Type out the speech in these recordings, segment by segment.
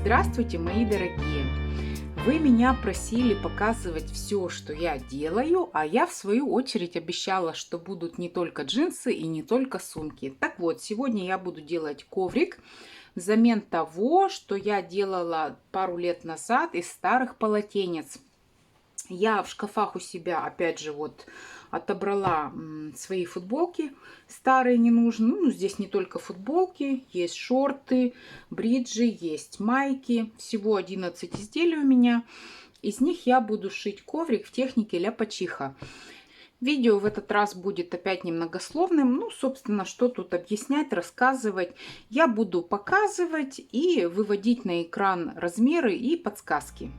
Здравствуйте, мои дорогие! Вы меня просили показывать все, что я делаю, а я в свою очередь обещала, что будут не только джинсы и не только сумки. Так вот, сегодня я буду делать коврик взамен того, что я делала пару лет назад из старых полотенец. Я в шкафах у себя, опять же, вот отобрала свои футболки старые, ненужные. Ну, здесь не только футболки, есть шорты, бриджи, есть майки. Всего 11 изделий у меня. Из них я буду шить коврик в технике ляпачиха. Видео в этот раз будет опять немногословным. Ну, собственно, что тут объяснять, рассказывать. Я буду показывать и выводить на экран размеры и подсказки.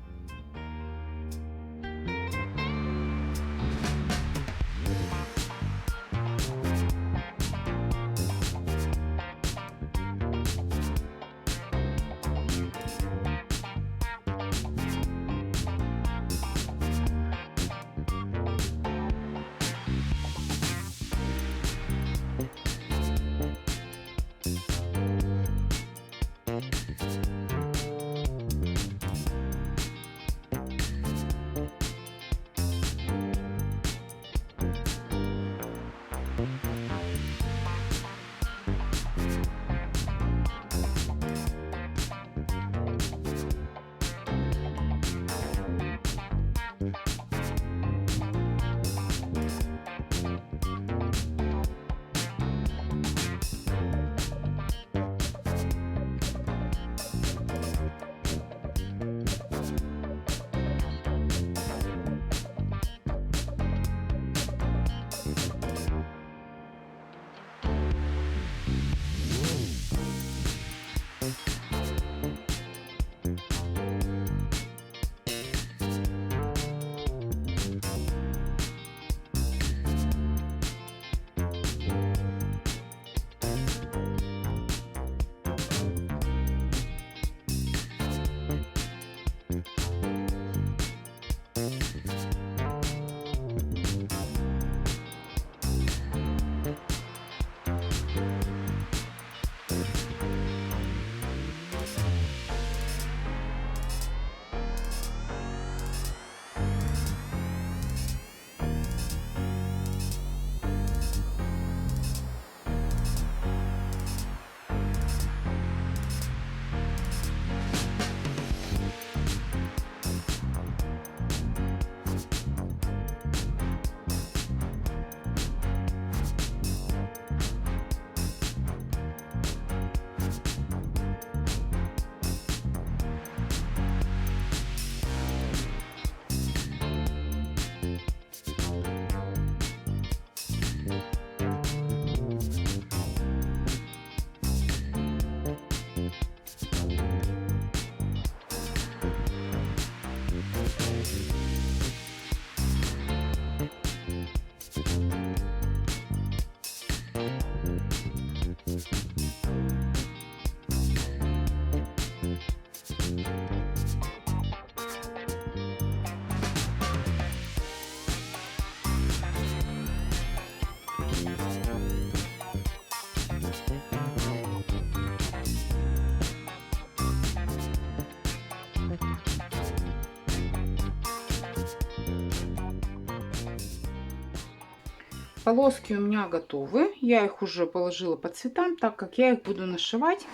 Полоски у меня готовы. Я их уже положила по цветам, так как я их буду нашивать.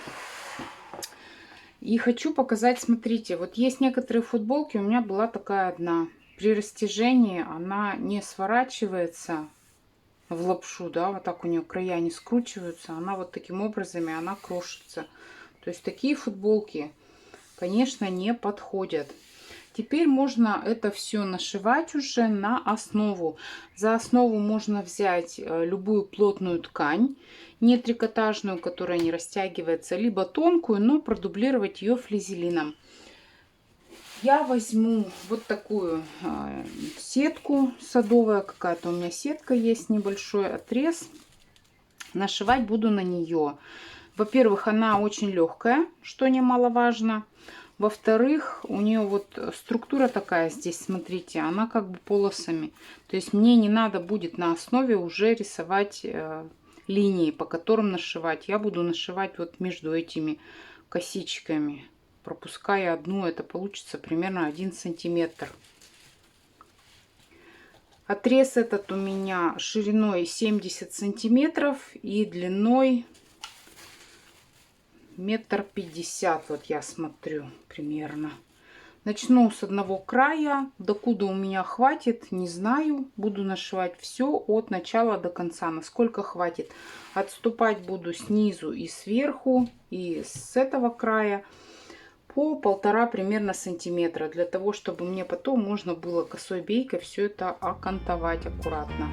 И хочу показать, смотрите, вот есть некоторые футболки, у меня была такая одна. При растяжении она не сворачивается в лапшу, да, вот так у нее края не скручиваются. Она вот таким образом, она крошится. То есть такие футболки, конечно, не подходят. Теперь можно это все нашивать уже на основу. За основу можно взять любую плотную ткань, не трикотажную, которая не растягивается, либо тонкую, но продублировать ее флизелином. Я возьму вот такую сетку садовая, какая-то у меня сетка есть, небольшой отрез. Нашивать буду на нее. Во-первых, она очень легкая, что немаловажно. Во-вторых, у нее вот структура такая здесь, смотрите, она как бы полосами. То есть мне не надо будет на основе уже рисовать линии, по которым нашивать. Я буду нашивать вот между этими косичками. пропуская одну, это получится примерно 1 сантиметр. Отрез этот у меня шириной 70 сантиметров и длиной 1,50 м. Вот я смотрю примерно. Начну с одного края. Докуда у меня хватит, не знаю. Буду нашивать все от начала до конца. Насколько хватит. Отступать буду снизу и сверху. И с этого края по 1,5 примерно сантиметра. Для того, чтобы мне потом можно было косой бейкой все это окантовать аккуратно.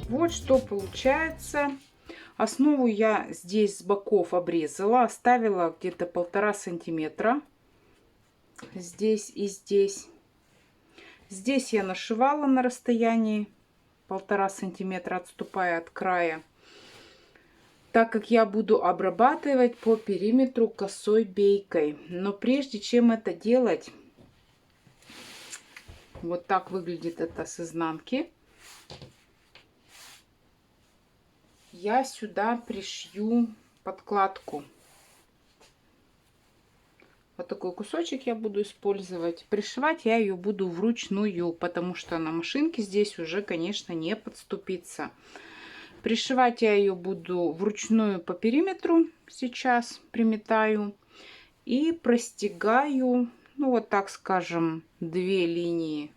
Вот что получается. Основу я здесь с боков обрезала, оставила где-то 1,5 сантиметра. Здесь и здесь. Здесь я нашивала на расстоянии 1,5 сантиметра, отступая от края, так как я буду обрабатывать по периметру косой бейкой. Но прежде чем это делать, вот так выглядит это с изнанки, я сюда пришью подкладку. Вот такой кусочек я буду использовать. Пришивать я ее буду вручную, потому что на машинке здесь уже, конечно, не подступиться. Пришивать я ее буду вручную по периметру. Сейчас приметаю и простегаю, ну вот так скажем, 2 линии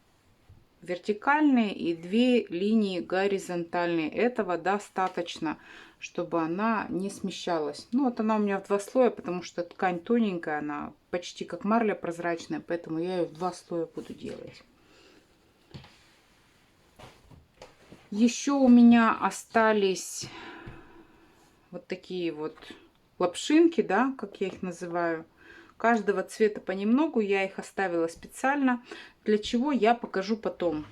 вертикальные и 2 линии горизонтальные. Этого достаточно, чтобы она не смещалась. Ну вот она у меня в 2 слоя, потому что ткань тоненькая, она почти как марля прозрачная, поэтому я ее в 2 слоя буду делать. Еще у меня остались вот такие вот лапшинки, да, как я их называю. Каждого цвета понемногу, я их оставила специально. Для чего, я покажу потом.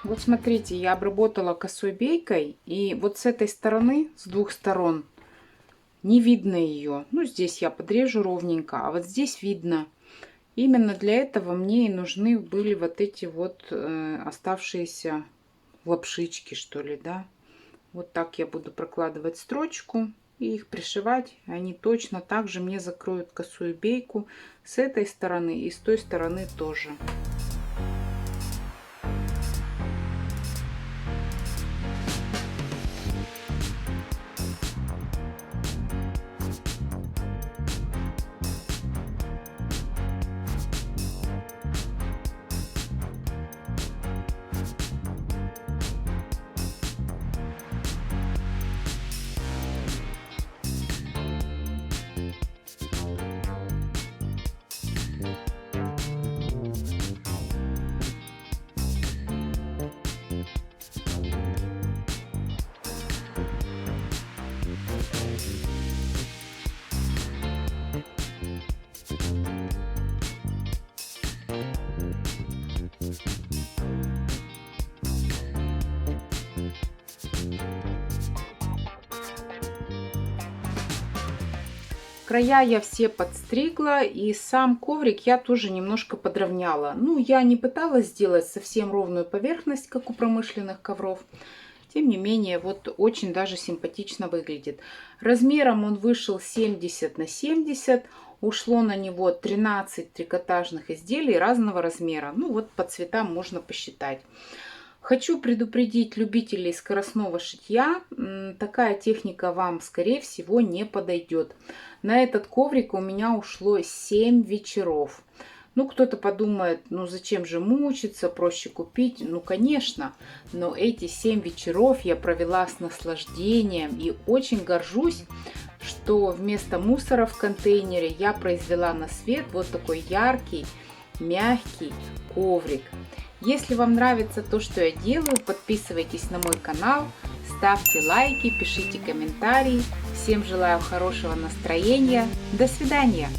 Вот смотрите, я обработала косой бейкой, и вот с этой стороны, с двух сторон, не видно ее. Ну, здесь я подрежу ровненько, а вот здесь видно. Именно для этого мне и нужны были вот эти вот оставшиеся лапшички, что ли, да. Вот так я буду прокладывать строчку и их пришивать. Они точно так же мне закроют косую бейку с этой стороны и с той стороны тоже. Края я все подстригла, и сам коврик я тоже немножко подровняла. Ну, я не пыталась сделать совсем ровную поверхность, как у промышленных ковров. Тем не менее, вот очень даже симпатично выглядит. Размером он вышел 70 на 70. Ушло на него 13 трикотажных изделий разного размера. Ну, вот по цветам можно посчитать. Хочу предупредить любителей скоростного шитья. Такая техника вам, скорее всего, не подойдет. На этот коврик у меня ушло 7 вечеров. Ну, кто-то подумает, ну зачем же мучиться, проще купить. Ну, конечно, но эти 7 вечеров я провела с наслаждением и очень горжусь, что вместо мусора в контейнере я произвела на свет вот такой яркий, мягкий коврик. Если вам нравится то, что я делаю, подписывайтесь на мой канал, ставьте лайки, пишите комментарии. Всем желаю хорошего настроения. До свидания!